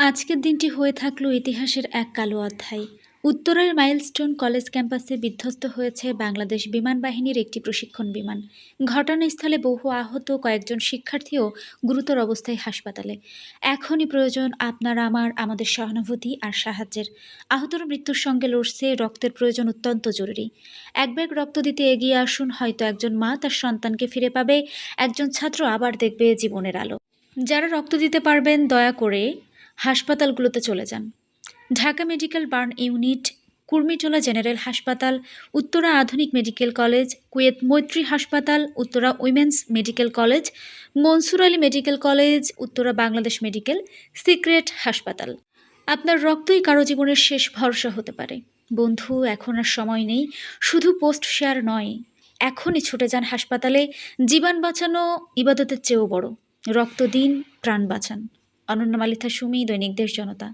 আজকের দিনটি হয়ে থাকলো ইতিহাসের এক কালো অধ্যায়। উত্তরের মাইলস্টোন কলেজ ক্যাম্পাসে বিধ্বস্ত হয়েছে বাংলাদেশ বিমান বাহিনীর একটি প্রশিক্ষণ বিমান। ঘটনাস্থলে বহু আহত, কয়েকজন শিক্ষার্থীও গুরুতর অবস্থায় হাসপাতালে। এখনই প্রয়োজন আমাদের সহানুভূতি আর সাহায্যের। আহতরা মৃত্যুর সঙ্গে লড়ছে, রক্তের প্রয়োজন অত্যন্ত জরুরি। এক ব্যাগ রক্ত দিতে এগিয়ে আসুন, হয়তো একজন মা তার সন্তানকে ফিরে পাবে, একজন ছাত্র আবার দেখবে জীবনের আলো। যারা রক্ত দিতে পারবেন দয়া করে হাসপাতালগুলোতে চলে যান। Dhaka medical burn unit, Kurmitola general হাসপাতাল, উত্তরা আধুনিক মেডিকেল কলেজ, কুয়েত মৈত্রী হাসপাতাল, Uttara women's medical college, Mansur Ali medical college, Uttara Bangladesh medical, secret হাসপাতাল। আপনার রক্তই কারো জীবনের শেষ ভরসা হতে পারে। বন্ধু, এখন আর সময় নেই। শুধু পোস্ট শেয়ার নয়, এখনই ছুটে যান হাসপাতালে। জীবন বাঁচানো ইবাদতের চেয়েও বড়। রক্ত দিন, প্রাণ বাঁচান। অনন্যা মালিথা সুমি, দৈনিক দেশ জনতা।